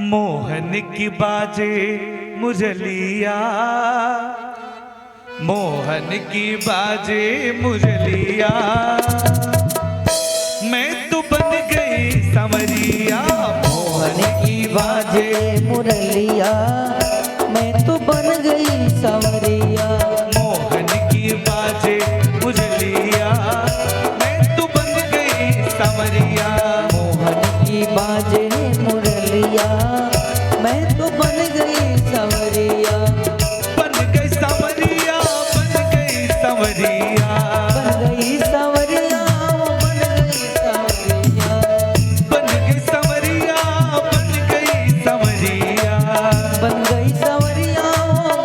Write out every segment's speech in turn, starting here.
मोहन की बाजे मुरलिया, मोहन की बाजे मुरलिया, मैं तो बन गई संवरिया। मोहन की बाजे मुरलिया, मैं तो बन गई संवरिया। मोहन की बाजे मुरलिया, मैं तो बन गई संवरिया। मोहन की बाजे मुरलिया, मैं तो बन गई संवरिया। बन गई संवरिया, बन गई संवरिया, बन गई संवरिया, बन गई संवरिया, बन गई संवरिया, बन गई संवरिया, बन गई संवरिया,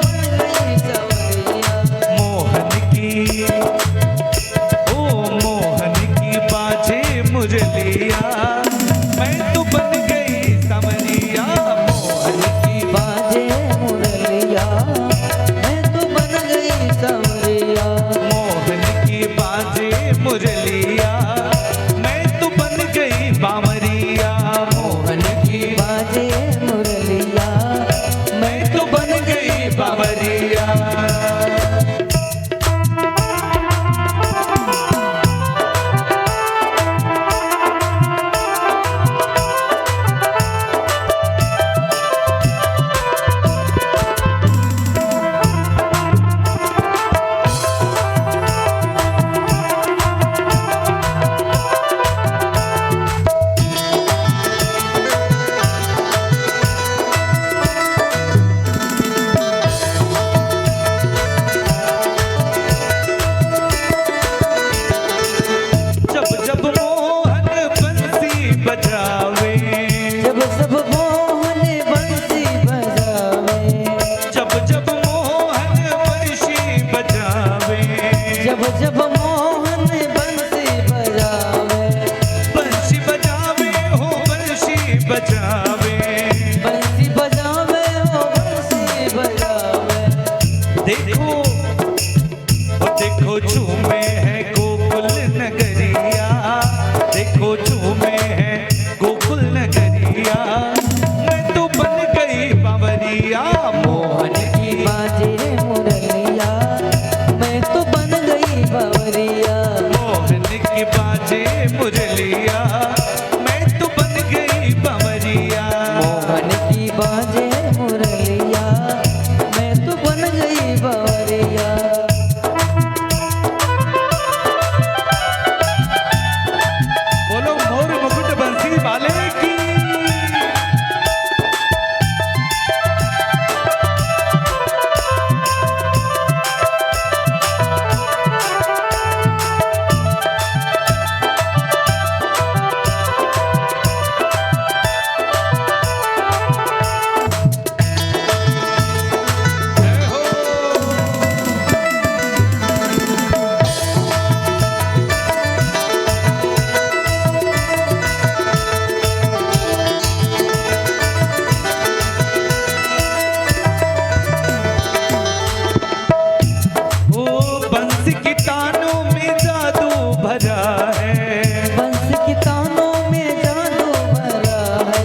बन गई संवरिया। मोहन की ओ मोहन की बाजे मुरलिया, मैं तो बन गई संवरिया। मोहन की बाजे मुरलिया, मैं तो बन गई संवरिया। मोहन की बाजे मुरलिया, मैं तो बन गई बावरिया। मोहन की बाजे मुरलिया, मैं तो बन गई बावरिया। जब जब मोहन बंसी बजावे, जब सब मोहन बंसी बजावे। जब जब मोहन बंसी बजावे, जब जब मोहन बंसी बजावे। बंसी बजावे हो बंसी बजावे। बंसी बजावे हो बंसी बजावे। देखो ओ देखो झूमे है गोकुल नगरिया, देखो झूमे है गोकुल नगरिया, मैं तो बन गई बावरिया। मोहन की बाजे मुरलिया, मैं तो बन गई बावरिया। मोहन की बाजे मुरलिया, मैं तो बन गई बावरिया। मोहन की बाजे मुरलिया, मैं तो बन गई बावरिया। बोलो मोर मुकुट बंसी वाले की। जय हो। ओ बंसी की तानों में जादू भरा है, बंस की तानों में जादू भरा है।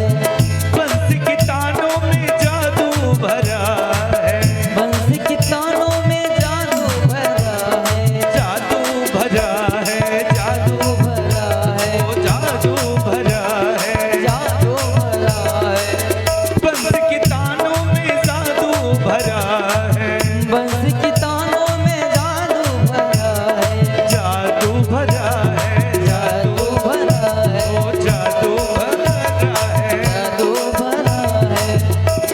बंसी की तानों में जादू भरा है। बंस की तानों में जादू भरा है। जादू भरा है, जादू भरा है। ओ जादू भरा है। जादू भरा है। बंसी की तानों में जादू भरा है। बंस की तानों में जादू भरा है। जादू भरा है, जादू भरा है। ओ जादू भरा है। जादू भरा है।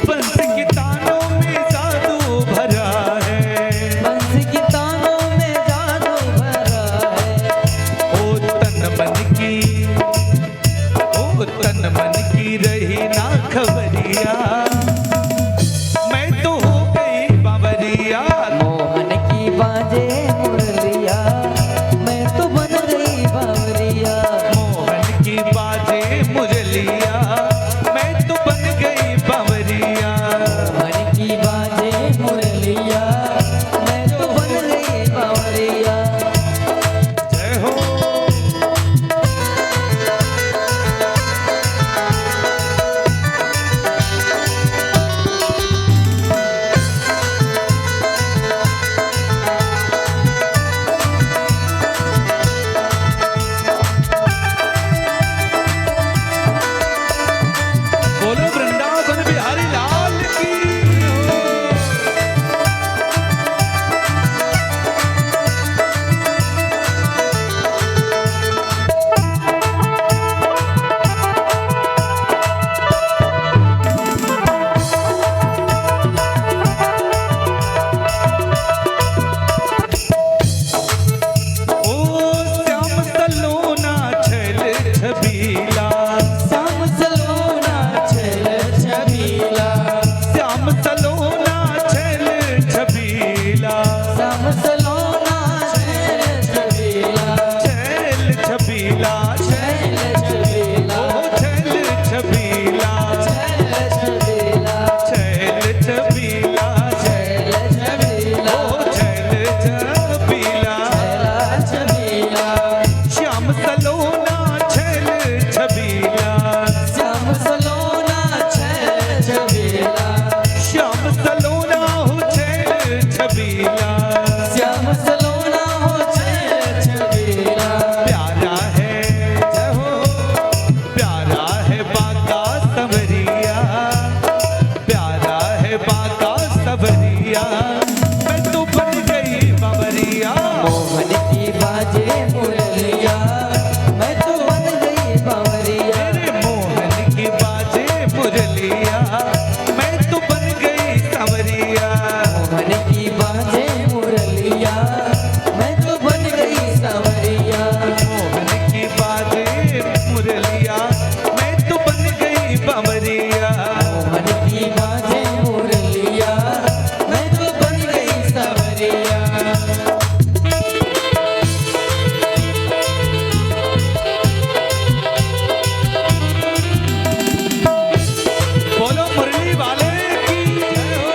बंसी की तानों में जादू भरा है। बंस की तानों में जादू भरा है। ओ तन मन की, ओ तन मन की रही ना खबरिया, मैं तो हो गई बावरिया। मोहन की बाजे मुरलिया, मैं तो बन गई बावरिया। मोहन की बाजे मुरलिया, मैं तो बन गई बावरिया। मोहन की बाजे मुरलिया, मैं तो बन गई बावरिया। जय हो। बावरिया, मैं तो बन गई सांवरिया। मोहन की बाजे मुरलिया, मैं तो बन गई सांवरिया। मोहन की बाजे मुरलिया, मैं तो बन गई बावरिया। मोहन की बाजे मुरलिया, मैं तो बन गई सांवरिया। बोलो मुरली वाले की जय हो।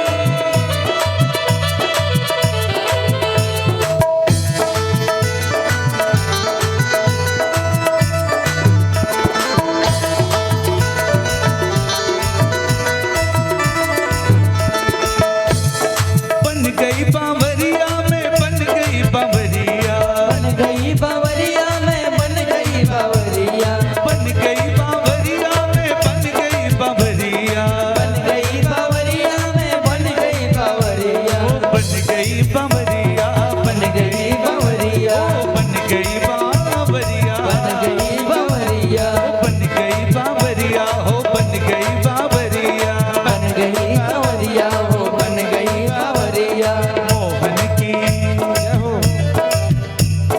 बन गई बावरिया, मैं बन गई बावरिया। बन गई बावरिया, मैं बन गई बावरिया। बन गई बावरिया, मैं बन गई बावरिया। बन गई बावरिया, मैं बन गई बावरिया। ओ बन गई बावरिया, बन गई बावरिया, ओ बन गई बावरिया। बन गई बावरिया, बन गई बावरिया, हो बन गई बावरिया। बन गई बावरिया, हो बन गई बावरिया। मोहन की जय हो।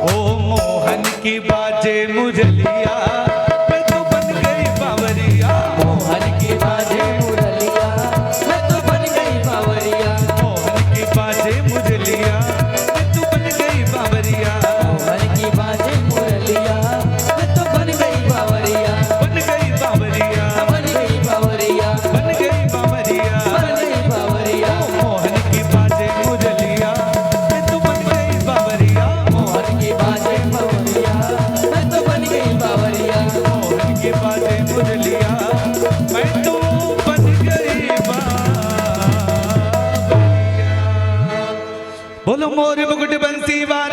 ओ मोहन की बाजे मुरलिया, मैं तो बन गई बावरिया। मोहन की बाजे मुरलिया, मैं तो बन गई बावरिया। मोहन की बाजे मुरलिया, मैं तो बन गई बावरिया। मोहन की बाजे मुरलिया, मैं तो बन गई बावरिया। बन गई बावरिया, बन गई बावरिया, बन गई बावरिया। बन गई बावरिया। मोहन की बाजे मुरलिया, मैं तो बन गई बावरिया। मोहन की बाजे मुरलिया, मैं तो बन गई बावरिया। मोहन की बाजे मुरलिया, मैं तो बन गई बावरिया। बोलो मोर मुकुट बंसी वाले